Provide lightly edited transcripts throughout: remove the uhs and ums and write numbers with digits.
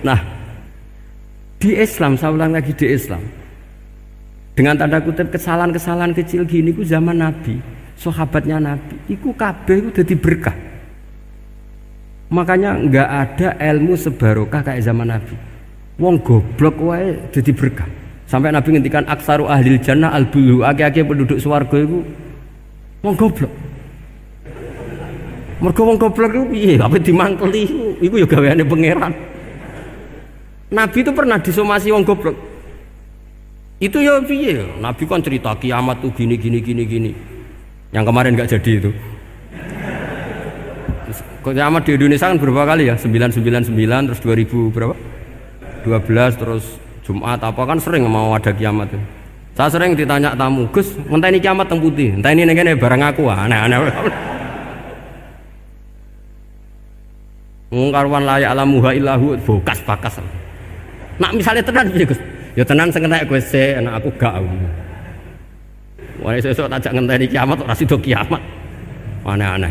Nah, di Islam, saya ulang lagi di Islam, dengan tanda kutip kesalahan-kesalahan kecil gini ku zaman Nabi, sahabatnya Nabi, iku kabeh iku dadi berkah. Makanya nggak ada ilmu sebarokah kayak zaman Nabi. Wong goblok wae dadi berkah. Sampai Nabi ngendikan aksaru ahlil jannah al-bulu, akeh-akeh penduduk swarga iku wong goblok. Mergo wong goblok iku piye? Apa dimangkeli iku ya gaweane pangeran. Nabi itu pernah disomasi wong goblok. Itu ya piye? Nabi kan cerita kiamat tuh gini. Yang kemarin nggak jadi itu. Kiamat di Indonesia kan berapa kali ya? 999 terus 2000 berapa? 12 terus Jumat apa kan sering mau ada kiamat itu. Saya sering ditanya tamu, Gus, entah ini kiamat teng putih, entah ini nengene barang aku, aneh-aneh. Ngkarwan layak alamuha illahu bokas bakas. Nak misalnya tenan piye Gus? Ya tenan sing kena kowe sik, anak aku gak. Wah sesuk tak jak ngenteni kiamat ora sida kiamat. Aneh-aneh.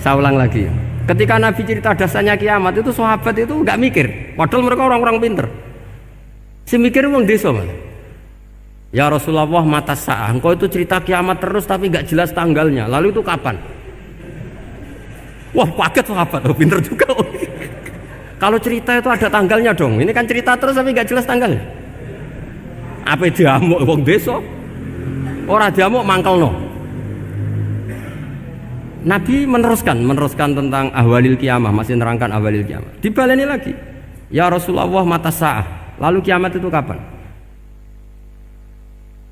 Saya ulang lagi. Ketika Nabi cerita dasarnya kiamat itu sahabat itu nggak mikir, padahal mereka orang-orang pinter. Si mikir wong desa malah. Ya Rasulullah mata sa'ah, engkau itu cerita kiamat terus tapi nggak jelas tanggalnya. Lalu itu kapan? Wah kaget sahabat, oh, pinter juga. Kalau cerita itu ada tanggalnya dong. Ini kan cerita terus tapi nggak jelas tanggalnya. Apa diamuk wong desa? Ora diamuk mangkelno. Nabi meneruskan tentang ahwalil kiamah, masih nerangkan ahwalil kiamah. Dibaleni lagi. Ya Rasulullah mata sa'ah. Lalu kiamat itu kapan?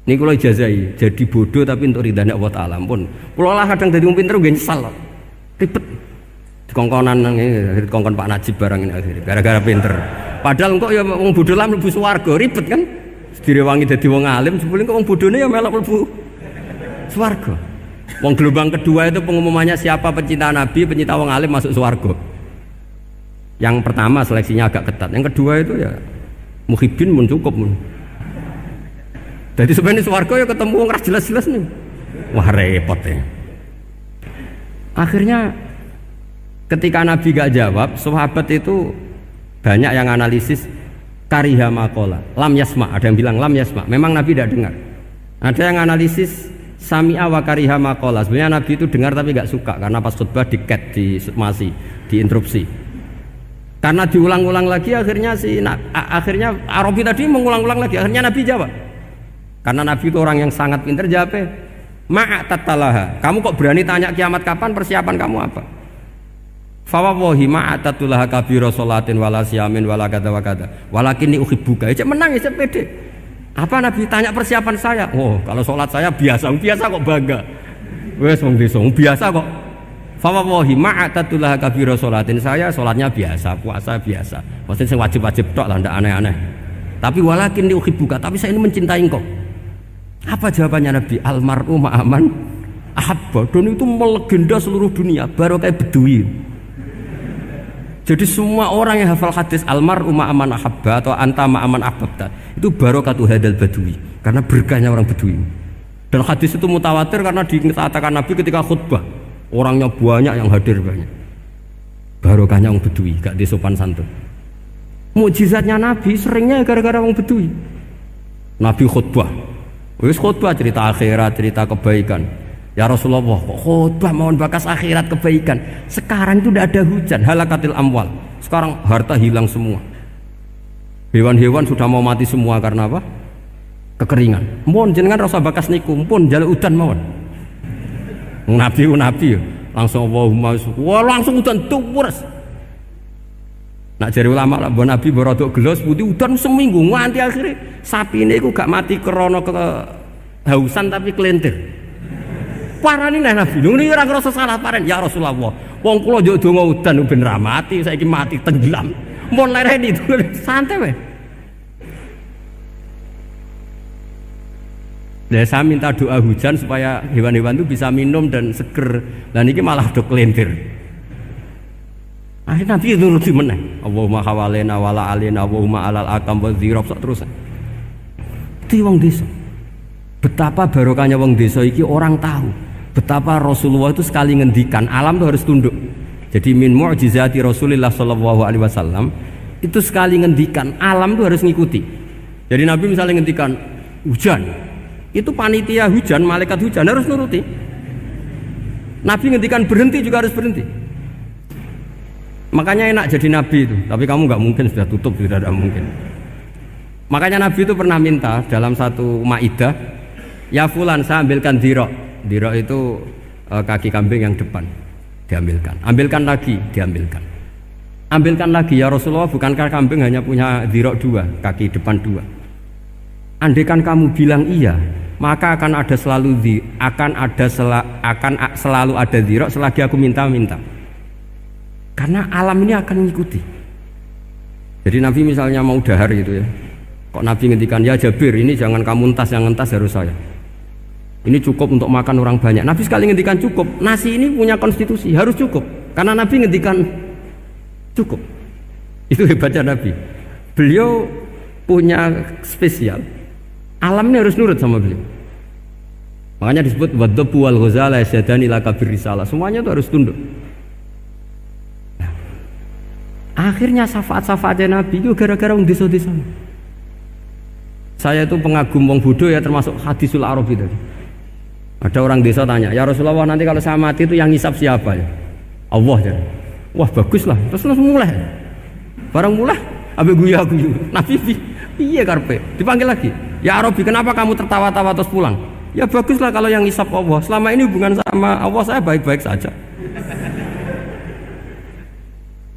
Ini kalau ijazai, jadi bodoh tapi untuk ridhanya Allah Ta'ala pun. Kalau lah kadang jadi pinter gue nyesal. Ribet. Dikongkon Pak Najib barang ini akhirnya. Gara-gara pinter. Padahal kok ya wong bodoh lah mlebu swarga, ribet kan? Direwangi dadi wong alim, sebelum kok wong bodohne ya melok mlebu swarga. Wong gelombang kedua itu pengumumannya siapa pencinta Nabi, pencinta wong alim masuk swarga. Yang pertama seleksinya agak ketat, yang kedua itu ya muhibbin mun cukup mun. Jadi sebenarnya swarga ya ketemu wong ras jelas-jelas nih. Wah repot ya. Akhirnya ketika Nabi gak jawab, sahabat itu banyak yang analisis kariha maqala, lam yasma, ada yang bilang lam yasma, memang Nabi tidak dengar. Ada yang analisis sami'a wa kariha maqala, sebenarnya Nabi itu dengar tapi gak suka karena pas khutbah di-cut, diinterupsi. Karena diulang-ulang lagi akhirnya akhirnya Arabi tadi mengulang-ulang lagi, akhirnya Nabi jawab. Karena Nabi itu orang yang sangat pintar, jawabnya ma'atatalaha, kamu kok berani tanya kiamat kapan, persiapan kamu apa? Fawawahi ma'atatulaha kabira sholatin wala siyamin wala kata wa kata walakinni uhibbuka. Ya menang ya pede. Apa Nabi tanya persiapan saya? Oh kalau sholat saya biasa kok bangga. Wes wong desa biasa kok. Fawawahi ma'atatulaha kabira sholatin, saya sholatnya biasa, puasa biasa. Maksudnya yang wajib-wajib tok lah, ndak aneh-aneh. Tapi walakinni uhibbuka, tapi saya ini mencintai engkau. Apa jawabannya Nabi? Almar'u ma'aman ahabba. Dan itu melegenda seluruh dunia, baru kayak Bedui. Jadi semua orang yang hafal hadis almar'u ma'aman ahabba atau anta ma'aman ahbabta, itu barokatu hadal badui, karena berkahnya orang Bedui. Dan hadis itu mutawatir karena dikatakan Nabi ketika khutbah, orangnya banyak yang hadir banyak. Barokahnya orang Bedui, gak disopan santun. Mukjizatnya Nabi seringnya gara-gara orang Bedui. Nabi khutbah, wis khutbah cerita akhirat, cerita kebaikan. Ya Rasulullah, kok khutbah mohon bakas akhirat kebaikan. Sekarang itu tidak ada hujan, halakatil amwal. Sekarang harta hilang semua. Hewan-hewan sudah mau mati semua karena apa? Kekeringan. Mohon jenengan rasa bakas niku, pun jaluk udan mohon. Nabi langsung Allahumma wah langsung udan tuwres. Nak jari ulama lah, Nabi berodok gelos putih udan seminggu nganti akhirnya sapi ini gak mati krono kehausan tapi kelentir. Parani lah Nabi, ini orang ngerasa salah paren. Ya Rasulullah, wong kula yo donga udan ben ra mati, saiki mati tenggelam. Mun lereni itu santai weh. Nah, saya minta doa hujan supaya hewan-hewan itu bisa minum dan seger. Dan ini malah do kelentir. Akhirnya Nabi nuruti meneh. Allahumma hawalena wala alina Allahumma alal akam wa dzirab terus. Itu wong desa. Betapa barokahnya wong desa iki orang tahu. Betapa Rasulullah itu sekali ngendikan alam itu harus tunduk. Jadi min mu'jizati Rasulullah sallallahu alaihi wasallam itu sekali ngendikan alam itu harus ngikuti. Jadi Nabi misalnya ngendikan hujan, itu panitia hujan, malaikat hujan harus nuruti. Nabi ngendikan berhenti juga harus berhenti. Makanya enak jadi Nabi itu. Tapi kamu nggak mungkin, sudah tutup, tidak ada mungkin. Makanya Nabi itu pernah minta dalam satu maidah, ya fulan saya ambilkan dirok. Dirok itu kaki kambing yang depan, diambilkan. Ambilkan lagi, diambilkan. Ambilkan lagi ya Rasulullah, bukankah kambing hanya punya dirok dua, kaki depan dua. Andaikan kamu bilang iya, maka akan selalu ada dirok selagi aku minta-minta. Karena alam ini akan mengikuti. Jadi Nabi misalnya mau dahar gitu ya, kok Nabi ngendikan ya Jabir, ini jangan kamu entas, yang entas harus saya. Ini cukup untuk makan orang banyak. Nabi sekali ngendikan cukup. Nasi ini punya konstitusi, harus cukup. Karena Nabi ngendikan cukup. Itu hebatnya Nabi. Beliau punya spesial. Alam ini harus nurut sama beliau. Makanya disebut wadhabu wal ghazala yasyadani laka birrisalah. Semuanya itu harus tunduk. Nah, akhirnya syafaat-syafaatnya Nabi itu gara-gara wong desa-desa. Saya itu pengagum wong bodoh ya, termasuk hadisul Arabi tadi. Ada orang desa tanya, ya Rasulullah nanti kalau saya mati itu yang ngisap siapa ya? Allah ya. Wah bagus lah, terus langsung mulai. Barang mulai, abe guyu-guyu. Nabi piye karpe? Dipanggil lagi. Ya Arabi, kenapa kamu tertawa-tawa terus pulang? Ya bagus lah kalau yang ngisap Allah. Selama ini hubungan sama Allah saya baik-baik saja.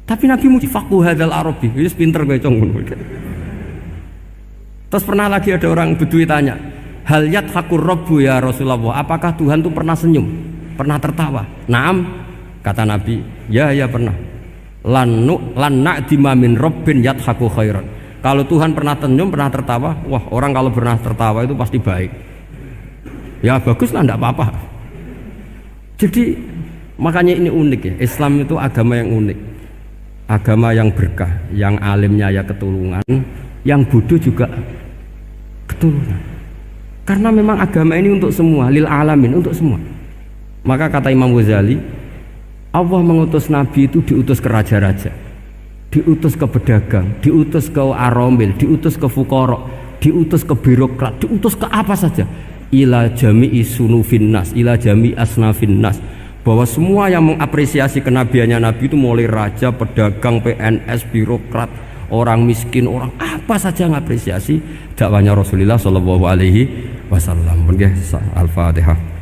Tapi Nabi muji faqhu hadzal Arabi, wis pinter kowe cong. Terus pernah lagi ada orang Bedui tanya, hal yadhakur rabbu ya Rasulullah, apakah Tuhan itu pernah senyum, pernah tertawa? Naam, kata Nabi, ya pernah. Lan na'dima min rabbin yadhaku khairan. Kalau Tuhan pernah senyum, pernah tertawa, wah orang kalau pernah tertawa itu pasti baik. Ya baguslah, enggak apa-apa. Jadi makanya ini unik ya, Islam itu agama yang unik, agama yang berkah, yang alimnya ya ketulungan, yang bodoh juga ketulungan. Karena memang agama ini untuk semua, lil alamin, untuk semua. Maka kata Imam Ghazali, Allah mengutus Nabi itu diutus ke raja-raja, diutus ke pedagang, diutus ke aromil, diutus ke fuqara, diutus ke birokrat, diutus ke apa saja. Ila jami'i sunufin nas, ila jami'i asnafin nas. Bahwa semua yang mengapresiasi kenabiannya Nabi itu mulai raja, pedagang, PNS, birokrat, orang miskin, orang apa saja mengapresiasi dakwahnya Rasulullah sallallahu alaihi wasallam. Al-Fatihah.